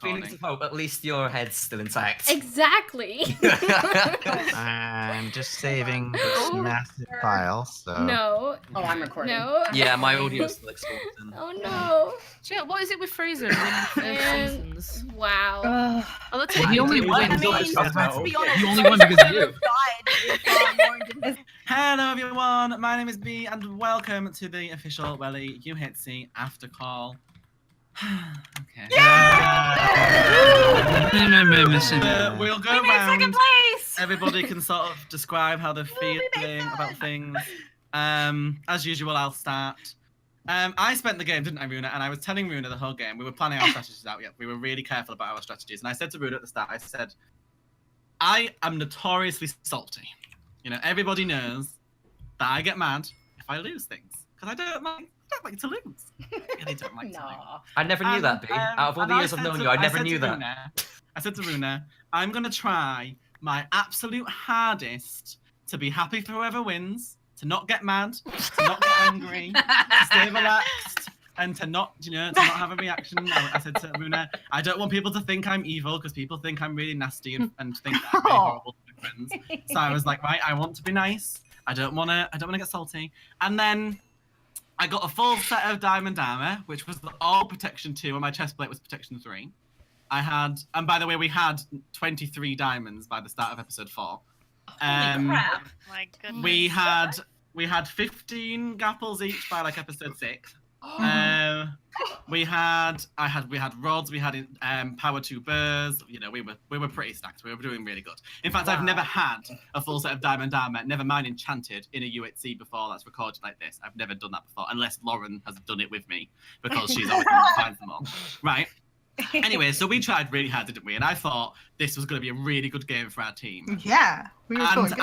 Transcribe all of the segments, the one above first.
recording. Phoenix of Hope, at least your head's still intact. Exactly. I'm just saving this massive file, so... No. Oh, I'm recording. No. Yeah, my audio's still exporting. Oh no. Jill, what is it with Fraser and And Simpsons? wow. Oh, that's Well, what the you only do. one When who's we- always let's about- be honest. The only one because of you. Hello everyone, my name is B and welcome to the official Welly UHC Aftercall. Okay. We'll go around. Second place. Everybody can sort of describe how they're feeling about things. As usual, I'll start. I spent the game, didn't I, Runa? And I was telling Runa the whole game. We were planning our strategies out yet. We were really careful about our strategies. And I said to Runa at the start, I said, I am notoriously salty. You know, everybody knows that I get mad if I lose things. Because I don't like to lose. I really don't like to lose. I never knew that, B. Out of all the years I've known you, I never knew that. I said to Runa, I'm going to try my absolute hardest to be happy for whoever wins, to not get mad, to not get angry, to stay relaxed, and to not, to not have a reaction. I said to Runa, I don't want people to think I'm evil because people think I'm really nasty and think that I'm really horrible to my friends. So I was like, right, I want to be nice. I don't want to get salty. And then I got a full set of diamond armor, which was all protection 2, and my chest plate was protection 3. I had, and by the way, we had 23 diamonds by the start of episode 4. Crap. My goodness. We had 15 gapples each by like episode 6. We had rods, we had power 2 burrs. You know, we were pretty stacked. We were doing really good. In fact, I've never had a full set of diamond armor, never mind enchanted, in a UHC before that's recorded like this. I've never done that before, unless Lauren has done it with me because she's always finds them all. Right. Anyway, so we tried really hard, didn't we? And I thought this was going to be a really good game for our team. Yeah, we were And going good.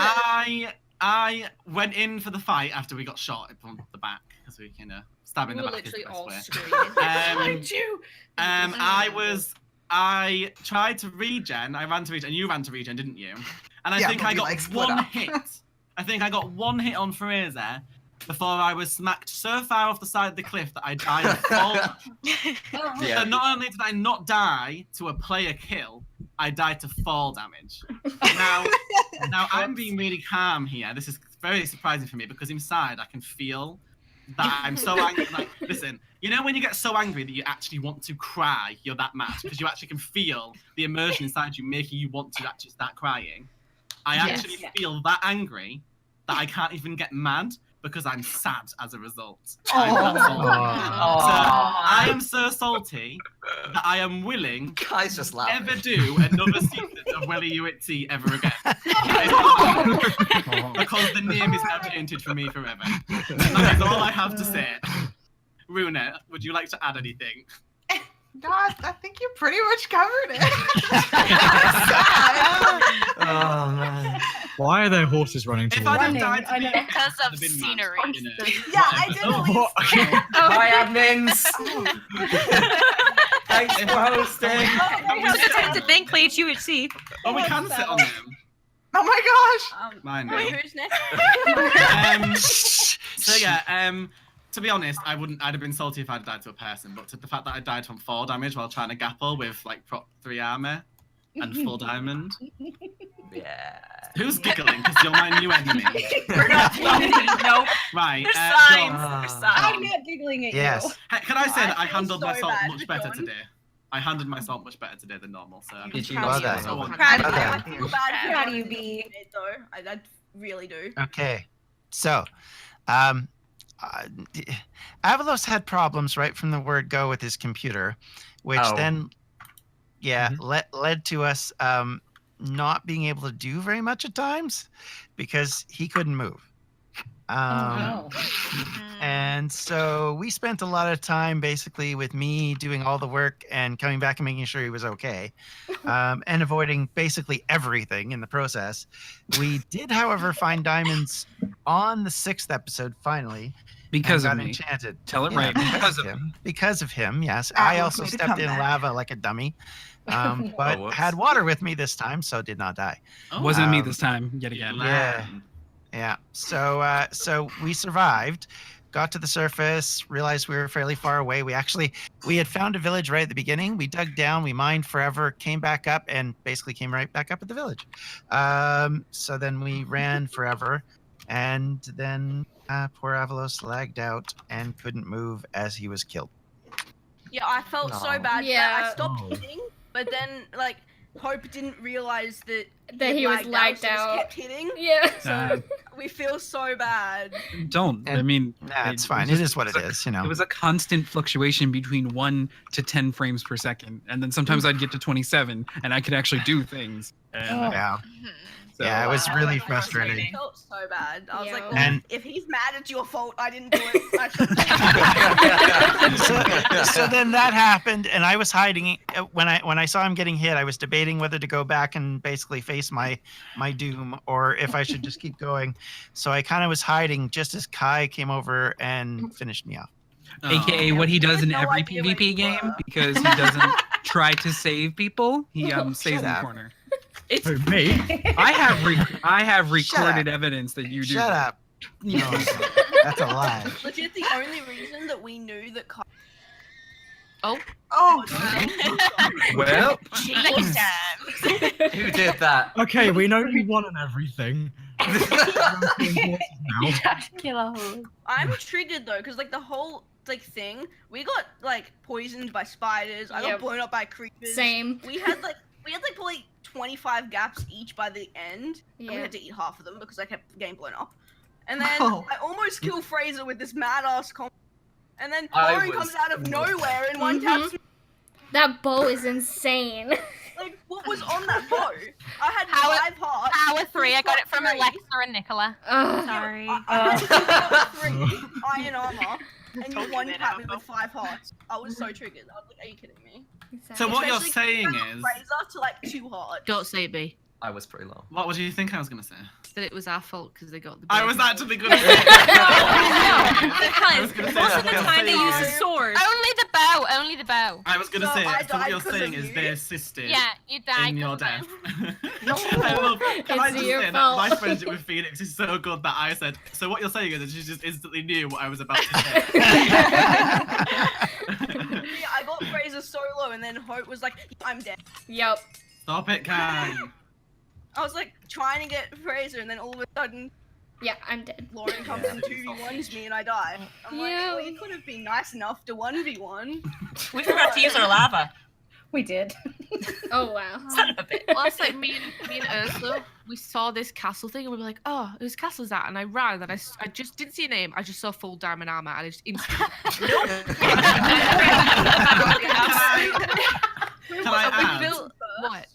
I went in for the fight after we got shot from the back because we, stabbing the back is the best way. I tried to regen. I ran to regen. You ran to regen, didn't you? And I think I got one hit. I think I got one hit on Fraser before I was smacked so far off the side of the cliff that I died of fall damage. So not only did I not die to a player kill, I died to fall damage. Now I'm being really calm here. This is very surprising for me because inside I can feel that I'm so angry. Like, listen, you know when you get so angry that you actually want to cry, you're that mad because you actually can feel the emotion inside you making you want to actually start crying. I actually feel that angry that I can't even get mad because I'm sad as a result. I'm that salty. So I am so salty that I am willing Guys just to never laughing. do another season of Welly UHC ever again. Because the name is now tainted for me forever. That is all I have to say. Runa, would you like to add anything? God, I think you pretty much covered it. Oh, man. Why are there horses running If towards I'd have you? died to me, Because of I'd have been mad, scenery. Yeah, I did at least. Bye, admins. Thanks for hosting. It's a good time to thank PlayUHC. Oh, we can sit on them. Oh my gosh. Mine now. Who's next? So yeah, to be honest, I'd have been salty if I'd died to a person, but to the fact that I died from 4 damage while trying to gapple with like prop 3 armor and full diamond. Yeah. Who's giggling? Because you're my new enemy. We're not nope. Right. There's John, signs. There's signs. I'm not giggling at Yes. you. Can I say that I feel handled so my salt bad much for better John. today? I handled my salt much better today than normal. So Did you? Well done. so Proud of Well you. done. I feel bad for you, B. Though I really do. Okay, so Avalos had problems right from the word go with his computer, which then, led to us not being able to do very much at times because he couldn't move. And so we spent a lot of time basically with me doing all the work and coming back and making sure he was okay, and avoiding basically everything in the process. We did, however, find diamonds on the 6th episode finally. Because of got me. Enchanted. Tell it Yeah, right. Because of him. Because of him, yes. Atlas I also made a stepped in comeback. lava like a dummy, but whoops. had water with me this time, so did not die. Wasn't me this time, yet again. Yeah. Yeah. So we survived, got to the surface, realized we were fairly far away. We had found a village right at the beginning. We dug down, we mined forever, came back up, and basically came right back up at the village. So then we ran forever, and then poor Avalos lagged out and couldn't move as he was killed. Yeah, I felt so No. bad. Yeah. I stopped hitting, but then like Hope didn't realize that He was lagged so just out. kept hitting. Yeah. So we feel so bad. Don't. I And- mean, Nah, it's fine. It is what it is, you know. It was a constant fluctuation between 1 to 10 frames per second, and then sometimes I'd get to 27, and I could actually do things. And, Yeah. so, Yeah, it was Wow, really I frustrating. felt so bad. I was like, Yeah. well, And- if he's mad, it's your fault. I didn't do it. I So then that happened, and I was hiding. When I saw him getting hit, I was debating whether to go back and basically face my doom, or if I should just keep going. So I kind of was hiding just as Kai came over and finished me off. AKA what he does in no every idea where PvP you game, were. because he doesn't try to save people. He stays in the up. corner. It's Who, me? I have Shut recorded up. evidence that you do. Shut that. up. No, that's a lie. Legit, the only reason that we knew that Kai Oh, Well, Cheese time. Who did that? Okay, we know you won and everything. Now. I'm triggered though, because like the whole like thing, we got like poisoned by spiders. I got Yep. blown up by creepers. Same. We had like probably 25 gaps each by the end. And we Yeah. had to eat half of them because I kept getting blown up. And then Oh. I almost kill Fraser with this mad ass combo. And then I Lauren was- comes out of nowhere and one taps me. That bow is insane. Like, what was on that bow? I had Power- 5 hearts. Power 3. I got it from 3. Alexa and Nicola. Ugh. Sorry. I had 3 iron armor, and you one tapped me with 5 hearts. I was so triggered. I was like, are you kidding me? So what you're Especially saying when is, Fraser to like 2 hearts. don't say it, B. I was pretty low. what do you think I was gonna say? That it was our fault because they got the. I was baby. actually gonna say. I was gonna say Most that. of the What I'm time they saying use is- a sword. Only the bow. Only the bow. I was gonna So say I it. So what died you're 'cause saying of is you? they assisted Yeah, you died. in your 'cause death. of them. I love. Can I It's just your say that fault. my friendship with Phoenix is so good that I said. So what you're saying is that she just instantly knew what I was about to say. Yeah, I got Fraser so low, and then Hope was like, I'm dead. Yep. Stop it, Kai. I was like trying to get Fraser, and then all of a sudden, Yeah, I'm dead. Lauren comes and 2v1s me, and I die. I'm like, Yeah. well, you could have been nice enough to 1v1. We forgot to use our lava. We did. Oh wow. Son of a bitch. Well, it's like me and Ursula, we saw this castle thing and we were like, oh, whose castle is that? And I ran and I just didn't see a name. I just saw full diamond armor and I just instantly. Can I add? What?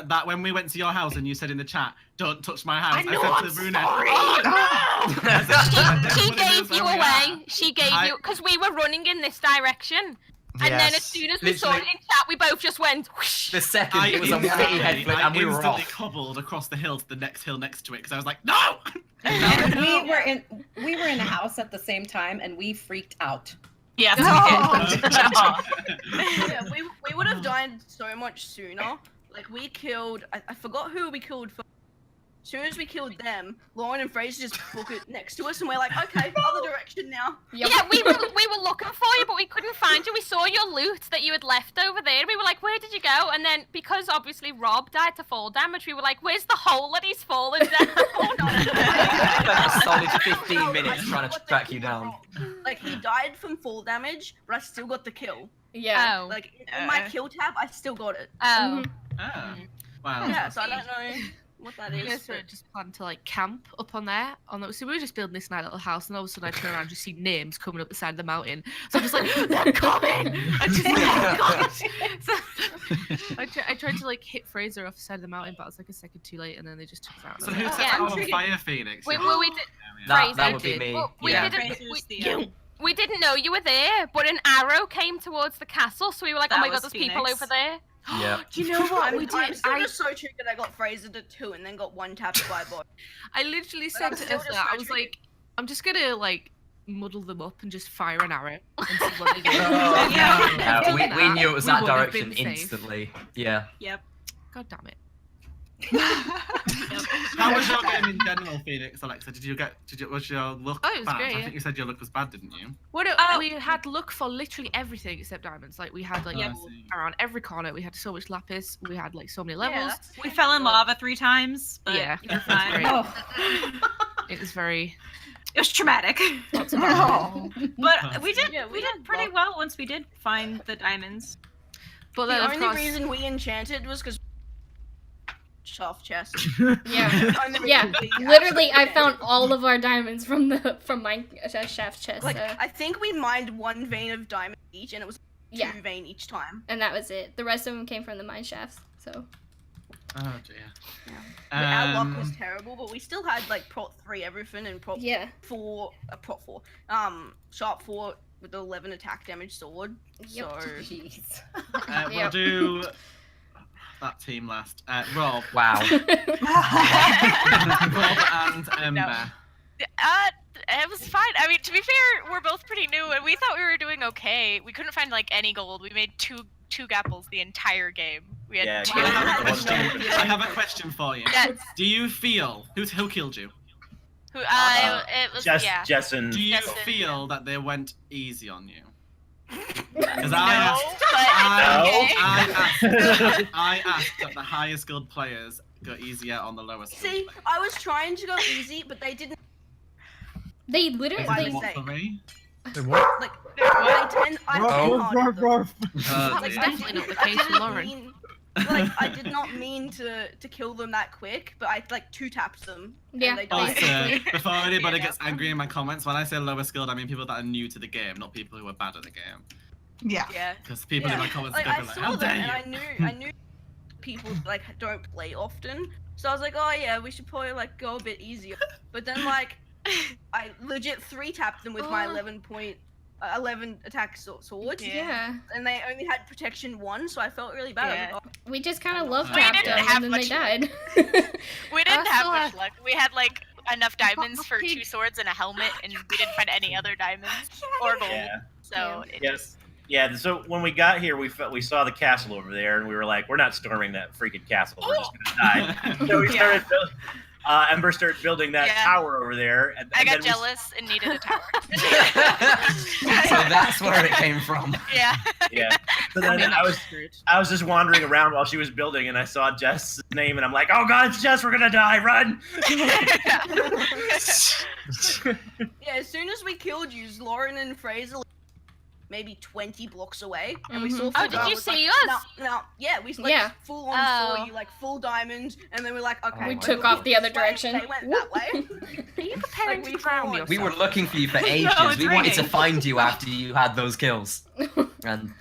That when we went to your house and you said in the chat, "Don't touch my house," I know, said I'm to the brunette, sorry. She gave you away. She gave you because we were running in this direction, and then as soon as we saw it Literally. in chat, we both just went. Whoosh. The second it was a witty head flip and we were instantly off. cobbled across the hill to the next hill next to it because I was like, "No!" And we were in the house at the same time, and we freaked out. Yes, we did. Yeah, we would have died so much sooner. Like, we killed, I forgot who we killed first. As soon as we killed them, Lauren and Fraser just book it next to us, and we're like, okay, other direction now. Yep. Yeah, we were looking for you, but we couldn't find you. We saw your loot that you had left over there, and we were like, where did you go? And then, because obviously Rob died to fall damage, we were like, where's the hole that he's fallen down? Spent a solid 15 minutes trying to track you down. Like, he died from fall damage, but I still got the kill. Yeah. Oh. Like, in my kill tab, I still got it. Oh. Oh. Wow. Yeah, so I don't know what that We is. just planned to like camp up on there. So we were just building this nice little house, and all of a sudden I turn around and just see names coming up the side of the mountain. So I'm just like, they're coming! I just so, I tried to like hit Fraser off the side of the mountain, but I was like a second too late, and then they just took us out. So who Yeah. set our fire, Phoenix? We did. That Fraser would be me. Well, we Yeah. didn't. We didn't know you were there, but an arrow came towards the castle, so we were like, "Oh That my god, was there's people Phoenix. over there." Yeah. Do you know what we I'm did? still just so triggered I got Fraser to 2 and then got 1 tapped by a boy. I literally But said I'm to still just Ursula, I so was triggered. like, I'm just gonna like muddle them up and just fire an arrow and see what they do. Oh, Yeah. we knew it was We that would have direction been safe. instantly. Yeah. Yep. God damn it. How was your game in general, Phoenix, Alexa? Was your luck Oh, it was bad? great, I yeah. think you said your luck was bad, didn't you? We had luck for literally everything except diamonds. Like we had like around every corner. We had so much lapis. We had like so many levels. We fell in lava 3 times. But Yeah, we were fine. It was very. It was traumatic. But we did pretty well once we did find the diamonds. But the then, only reason we enchanted was because soft chest. Yeah, literally, I found all of our diamonds from my chef's chest. Like, I think we mined 1 vein of diamond each, and it was 2 vein each time. And that was it. The rest of them came from the mine shafts. So. Oh dear. Our luck was terrible, but we still had like prot 3 everything and prot 4, sharp 4 with the 11 attack damage sword. Yep. So. We'll do that team last. Rob. Wow. Rob and Ember. It was fine. I mean, to be fair, we're both pretty new, and we thought we were doing okay. We couldn't find like any gold. We made two gapples the entire game. We had 2. I have a question for you. Yes. Do you feel who killed you? It was Jessen. Do you feel that they went easy on you? Because I asked that the higher skilled players go easier on the lower skilled See, I was trying to go easy, but they didn't. They literally. Like, That's definitely not the case for Lauren. I did not mean to kill them that quick, but I like 2-tapped them. Yeah. Also, before anybody gets angry in my comments, when I say lower skilled, I mean people that are new to the game, not people who are bad at the game. Yeah. Because people in my comments like, are I going to be saw like, them how and dare you? I knew people like don't play often, so I was like, oh yeah, we should probably like go a bit easier. But then like, I legit 3-tapped them with my 11 attack sword. Yeah. And they only had protection 1, so I felt really bad. Yeah. We just kind of love tapped them and then they died. We didn't have much luck. We had like enough diamonds for 2 swords and a helmet, and we didn't find any other diamonds or gold. Yeah. So Yeah, so when we got here, we saw the castle over there, and we were like, we're not storming that freaking castle. We're just gonna die. So we started building. Ember started building that tower over there. And I got then jealous and needed a tower. So that's where it came from. Yeah. Yeah. So then I was just wandering around while she was building, and I saw Jess's name, and I'm like, oh god, it's Jess, we're gonna die, run! Yeah, as soon as we killed you, Lauren and Fraser maybe 20 blocks away, and we saw. Oh, did you see us? No, yeah, we like full on saw you, like full diamond, and then we're like, okay. We took off the other direction. They went that way. Are you preparing to drown yourself? We were looking for you for ages. We wanted to find you after you had those kills. And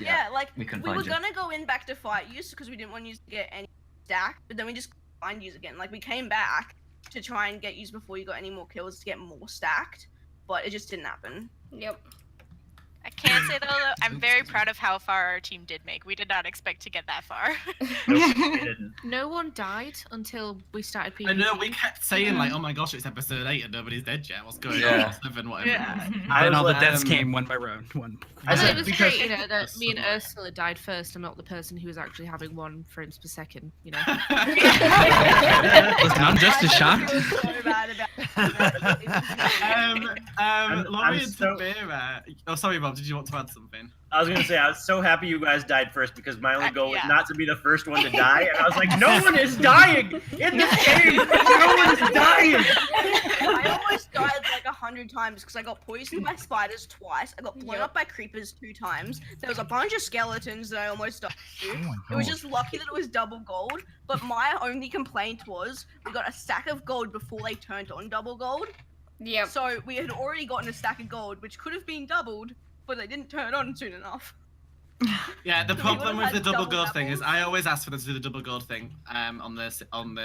we couldn't find were you. gonna go in back to fight you because we didn't want you to get any stack, but then we just find you again. Like we came back to try and get you before you got any more kills to get more stacked, but it just didn't happen. Yep. I can say though, I'm very proud of how far our team did make. We did not expect to get that far. No one died until we started PvP. I know, we kept saying like, oh my gosh, it's episode 8 and nobody's dead yet. What's going on? 7, whatever. Yeah. Then all the deaths came one by one. I thought it was great, you know, that me and Ursula died first. I'm not the person who was actually having 1 frames per second, you know. I'm just as shocked. Laurie and Tabera. Oh, sorry, Bob. Did you want to add something? I was gonna say I was so happy you guys died first because my only goal was not to be the first one to die, and I was like, no one is dying in this game. No one is dying. I almost died like 100 times because I got poisoned by spiders twice. I got blown up by creepers 2 times. There was a bunch of skeletons that I almost died to. It was just lucky that it was double gold. But my only complaint was we got a stack of gold before they turned on double gold. Yep. So we had already gotten a stack of gold, which could have been doubled, but they didn't turn on soon enough. Yeah, the problem with the double gold thing is apples. I always ask for them to do the double gold thing on the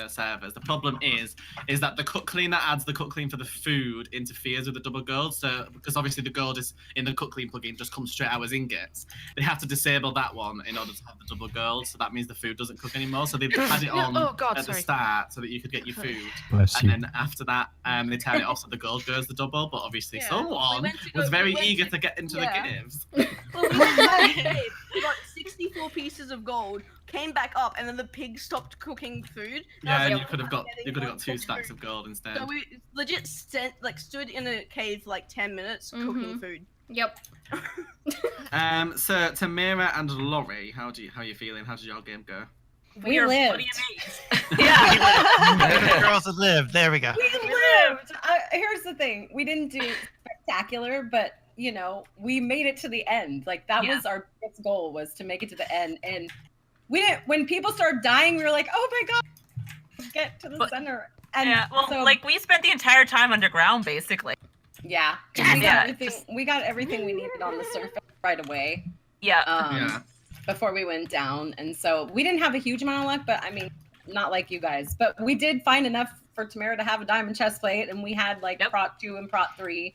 servers. The problem is that the cook clean that adds the cook clean for the food interferes with the double gold. So because obviously the gold is in the cook clean plugin just comes straight out as ingots, they have to disable that one in order to have the double gold. So that means the food doesn't cook anymore. So they had it on at the start so that you could get your food, and then after that they turn it off so the gold goes the double. But obviously someone was very eager to get into the caves. Well, we got 6 64 pieces of gold, came back up, and then the pig stopped cooking food. Yeah, and you could have got 2 stacks of gold instead. So we legit stood in a cave for like 10 minutes cooking food. Yep. So Tamira and Laurie, how are you feeling? How did your game go? We lived. The girls that lived. There we go. We lived. Here's the thing: we didn't do spectacular, but you know, we made it to the end. Like that was our biggest goal, was to make it to the end. And we didn't. When people started dying, we were like, "Oh my god, get to the center!" And well, like we spent the entire time underground, basically. Yeah, we got everything we needed on the surface right away. Yeah. Before we went down, and so we didn't have a huge amount of luck, but I mean, not like you guys. But we did find enough for Tamara to have a diamond chest plate, and we had like Prot 2 and Prot 3.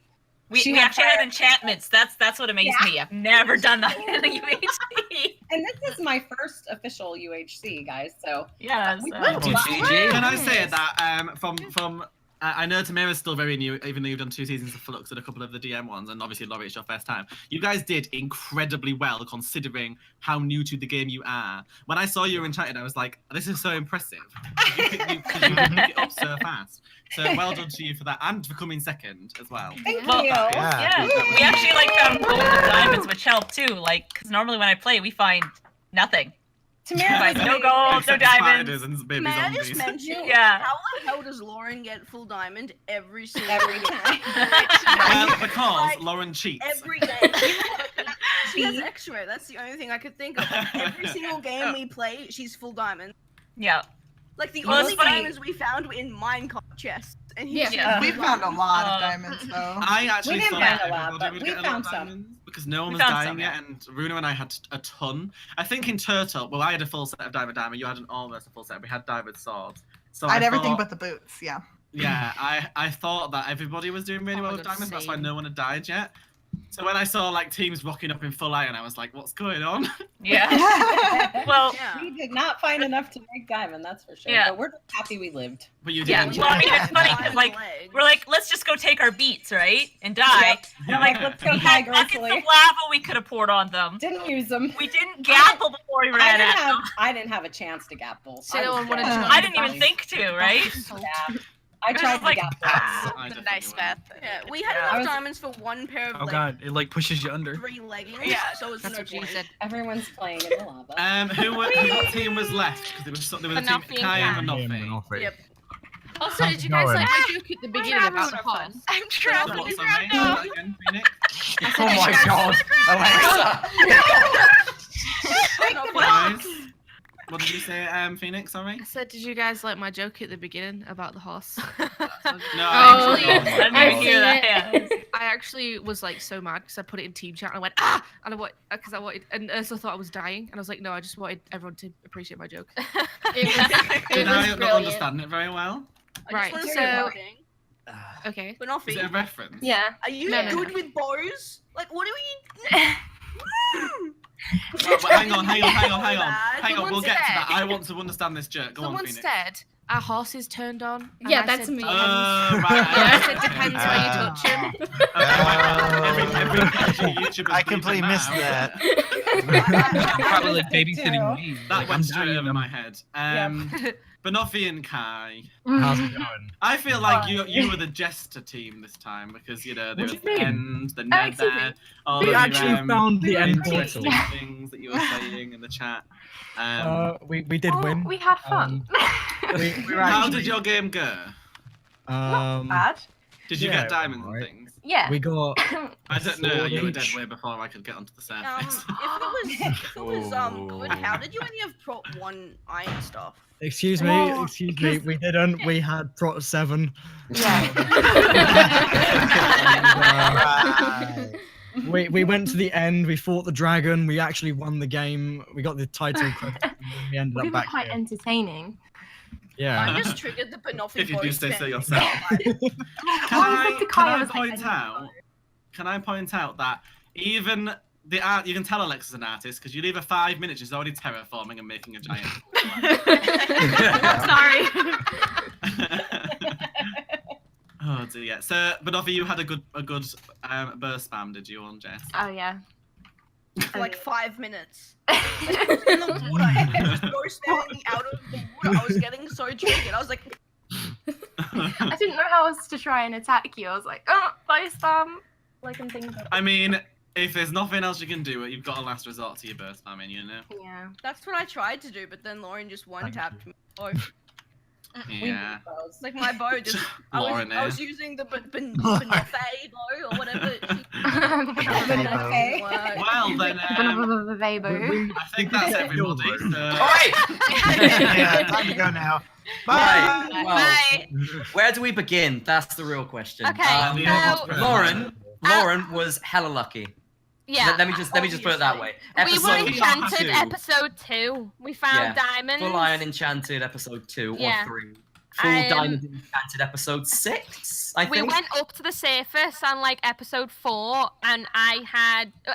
We actually had enchantments. That's what amazed me. I've never done that in a UHC. And this is my first official UHC, guys. So yeah. Can I say that from I know Tamira's still very new, even though you've done 2 seasons of Flux and a couple of the DM ones, and obviously Laurie, it's your first time. You guys did incredibly well considering how new to the game you are. When I saw you were enchanted, I was like, this is so impressive. You pick it up so fast. So well done to you for that, and for coming second as well. Thank you. Yeah. We actually found gold and diamonds, which helped too. Like, because normally when I play, we find nothing. Tamara, no gold, no diamonds. May I just mention, how the hell does Lauren get full diamond every time? Well, because Lauren cheats. Every game. She has X-ray. That's the only thing I could think of. Every single game we play, she's full diamond. Yeah. Like the only diamonds we found were in minecart chests. And we found a lot of diamonds though. I actually didn't thought find a lot, but would we get a lot found of some. diamonds because no one was dying yet, and Runa and I had a ton. I think in Turtle, well, I had a full set of diamond armor. You had almost a full set. We had diamond swords. So I had everything but the boots. Yeah. Yeah, I thought that everybody was doing really well with diamonds. That's why no one had died yet. So when I saw like teams rocking up in full iron, I was like, "What's going on?" Yeah. Well, we did not find enough to make diamond, that's for sure. Yeah. But we're just happy we lived. But you didn't. Well, I mean, it's funny because like we're like, let's just go take our beats, right, and die. And I'm like, let's go we had die buckets of gracefully. lava we could have poured on them. Didn't use them. We didn't gapple before we ran out. I didn't have a chance to gapple. I didn't even think to, right? Yeah. I tried to gapple. That's a nice math. Yeah, we had enough diamonds for one pair of Oh god, it like pushes you under. 3 leggings. Yeah, so it's that's no what she point. said. Everyone's playing in the lava. What team was left? Because there was a team Kai and Manoffee. Yep. Also, did you guys like my joke at the beginning about the horse? I'm trapped What's in her name? random. Again, Phoenix? Oh my god, Alexa! Guys, what did you say, Phoenix? Sorry. I said, did you guys like my joke at the beginning about the horse? No, I actually was like so mad because I put it in team chat and I went and I wanted, and Ursula thought I was dying, and I was like, no, I just wanted everyone to appreciate my joke. Did I not understand it very well? Right. So. Okay. But not Is it a reference? Yeah. Are you good with bows? Like, what are we? But hang on. We'll get to that. I want to understand this joke. Go on, Someone Phoenix. said our horses turned on. And Yeah, I that's said, me. Depends. Right. Yeah, I said depends where you touch him. I completely missed that. Probably like babysitting me. That Like, went I'm straight dying. over my head. Banoffee and Kai. How's it going? I feel like you were the jester team this time because there What was do you the mean? end, the Ned there, all We of actually your, found the end interesting portal. things that you were saying in the chat. We did win. We had fun. How did your game go? Bad. Did you Yeah, get diamonds alright. and things? Yeah. We got. I don't know. You were dead each. way before I could get onto the surface. If it was good, how did you only have Prot 1 iron stuff? Excuse me. We didn't. We had Prot 7. We went to the end. We fought the dragon. We actually won the game. We got the title. And we ended We up were back quite here. entertaining. Yeah. I just triggered the Banoffee If you do voice say so thing. yourself. Can I point out that even the art, you can tell Alexa's an artist because you leave her 5 minutes, she's already terraforming and making a giant. Sorry. Oh dear. Yeah. So, Banoffee, you had a good burst spam, did you, on Jess? Oh yeah. for like 5 minutes. In the water, and just standing out of the water. I was getting so triggered. I was like, I didn't know how else to try and attack you. I was like, oh, body spam. Like I'm thinking. I mean, if there's nothing else you can do, you've got a last resort to your burst spamming, you know? Yeah. that's what I tried to do, but then Lauren just one-tapped me. Oh. Yeah. Like my bow just, I was using the buffet bow or whatever. Well then, I think that's everybody. Alright! Yeah, time to go now. Bye. Right, well, where do we begin? That's the real question. Okay, so Lauren was hella lucky. Yeah. Let me just put it that way. We were enchanted episode 2. We found diamonds. Full Iron Enchanted episode 2 or 3. Full Diamond Enchanted episode 6. We went up to the surface on like episode 4, and I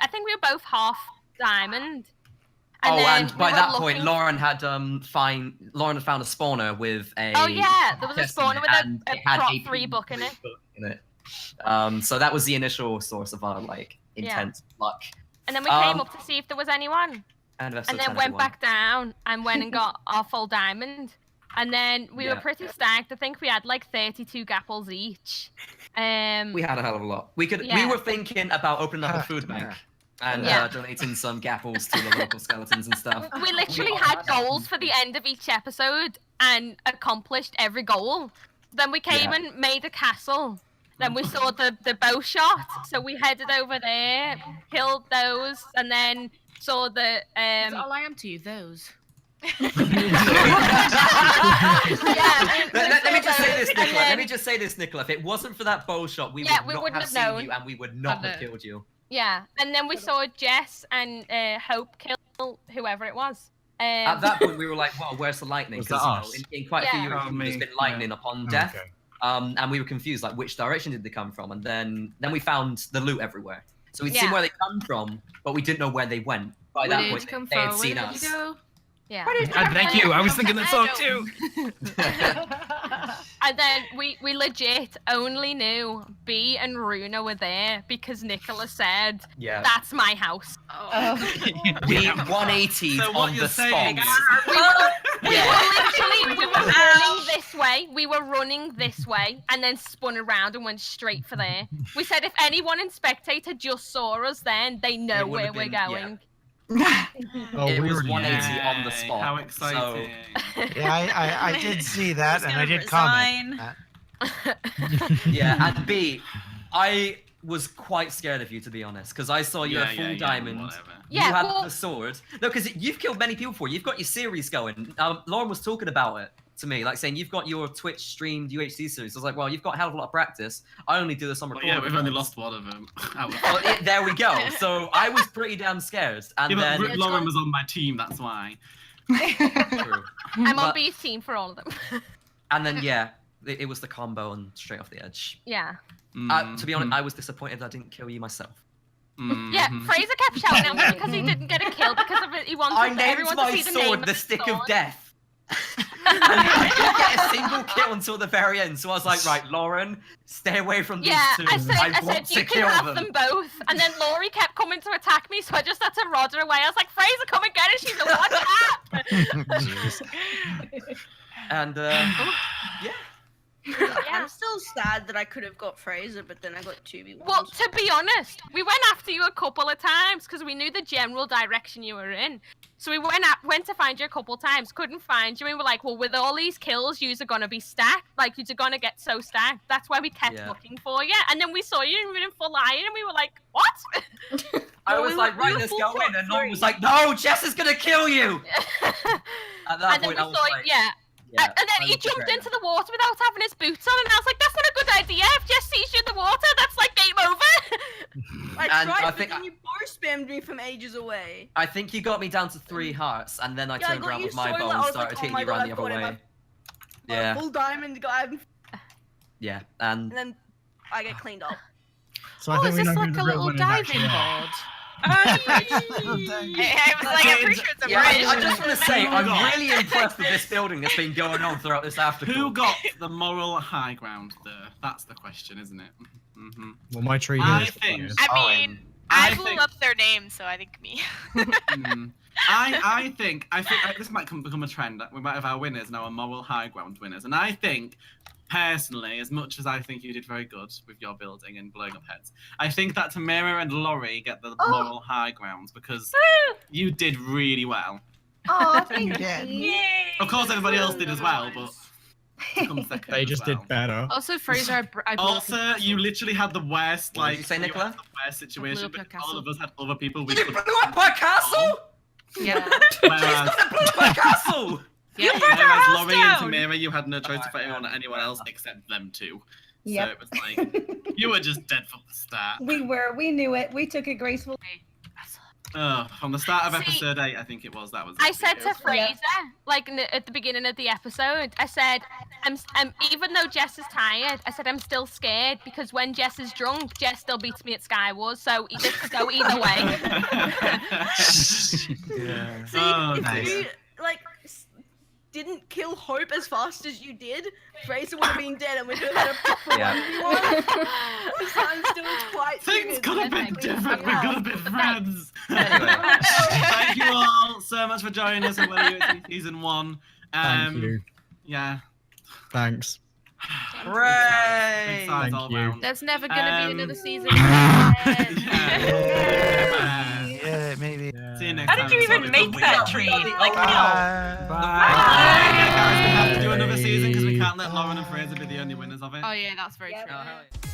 think we were both half diamond. And by that point, Lauren had found a spawner with a. Oh yeah, there was a spawner with a prop 3 book in it. So that was the initial source of our like intense luck. And then we came up to see if there was anyone. And then went back down and went and got our full diamond. And then we were pretty stacked. I think we had like 32 gapples each. We had a hell of a lot. We were thinking about opening up a food bank and donating some gapples to the local skeletons and stuff. We literally had goals for the end of each episode and accomplished every goal. Then we came and made a castle. Then we saw the bow shot, so we headed over there, killed those, and then saw the. That's all I am to you, those. Let me just say this, Nicola. If it wasn't for that bow shot, we would not have seen you, and we would not have killed you. Yeah, and then we saw Jess and Hope kill whoever it was. At that point, we were like, "Well, where's the lightning?" Because in quite a few years, there's been lightning upon death. Okay. And we were confused, like which direction did they come from? And then we found the loot everywhere. So we'd seen where they come from, but we didn't know where they went. By that point, they had seen us. Yeah. Thank you. I was thinking that song too. And then we legit only knew B and Runa were there because Nicola said, "That's my house." We 180'd on the spot. We were running this way. We were running this way, and then spun around and went straight for there. We said if anyone in Spectator just saw us, then they know where we're going. It was 180 on the spot. How exciting! So... I did see that, and I did comment. And B, I was quite scared of you, to be honest, because I saw you had full diamond. You had the sword. No, because you've killed many people before. You've got your series going. Lauren was talking about it to me, like saying you've got your Twitch streamed UHC series. I was like, well, you've got a hell of a lot of practice. I only do this on recording. Yeah, we've only lost one of them. There we go. So I was pretty damn scared. And then Lauren was on my team, that's why. True. I'm on B's team for all of them. And then it was the combo and straight off the edge. Yeah. To be honest, I was disappointed I didn't kill you myself. Yeah, Fraser kept shouting at me because he didn't get a kill because of it. He wanted everyone to see the name of the Stick of Death. And I didn't get a single kill until the very end, so I was like, right, Lauren, stay away from these two. I said you can have them both. And then Laurie kept coming to attack me, so I just had to rod her away. I was like, Fraser, come and get her. She's a one-tap. And I'm still sad that I could have got Fraser, but then I got 2v1. Well, to be honest, we went after you a couple of times because we knew the general direction you were in. So we went to find you a couple of times, couldn't find you, and we were like, well, with all these kills, yous are going to be stacked. Like, yous are going to get so stacked. That's why we kept looking for you. And then we saw you and we were in full iron, and we were like, what? I was like, right, let's go in. And Lauren was like, no, Jess is going to kill you. At that point, I was like... and then he jumped into the water without having his boots on, and I was like, that's not a good idea. If Jess sees you in the water, that's like game over. I tried, but then you bow spammed me from ages away. I think you got me down to 3 hearts, and then I turned around with my bow and started hitting you around the other way. Yeah. Full diamond guy. Yeah, and then I get cleaned up. So I think we know who the real winner actually board? I was like, I'm pretty sure it's a bridge. I just want to say, I'm really impressed with this building that's been going on throughout this aftercall. Who got the moral high ground there? That's the question, isn't it? Well, my tree I is. think. I mean, I blew up their names, so I think me. I think this might become a trend. We might have our winners now, our moral high ground winners. And I think, personally, as much as I think you did very good with your building and blowing up heads, I think that Tamara and Laurie get the moral high grounds because you did really well. Oh, thank you. Yay. Of course, everybody else did as well, but they just did better. Also, Fraser, also, you literally had the worst, What did you say, Nicola? had the worst situation, blew up but your all of us had other people we You could. blew up our castle? Yeah. Whereas, Blew up our castle! Yeah. whereas Laurie and Tamara, you had no choice to put anyone else except them two. Yep. So it was like you were just dead from the start. We were. We knew it. We took it gracefully. From the start of episode 8, I think it was. That was. I said to Fraser, like at the beginning of the episode, I said, "I'm even though Jess is tired, I said I'm still scared because when Jess is drunk, Jess still beats me at Skywars, so this could go either way." See, if you like didn't kill Hope as fast as you did, Fraser would have been dead, and we could have had a proper 1v1. So I'm still quite. Things could have been different. We could have been friends. Thank you all so much for joining us in Welly UHC season 1. Thank you. Yeah. Thanks. Hooray! Thank you. There's never gonna be another season. Yeah, maybe. See you next How time. did you even make that trade? Like, how? Yeah, guys, we have to do another season because we can't let Lauren and Fraser be the only winners of it. Oh yeah, that's very true. Oh, hell yeah.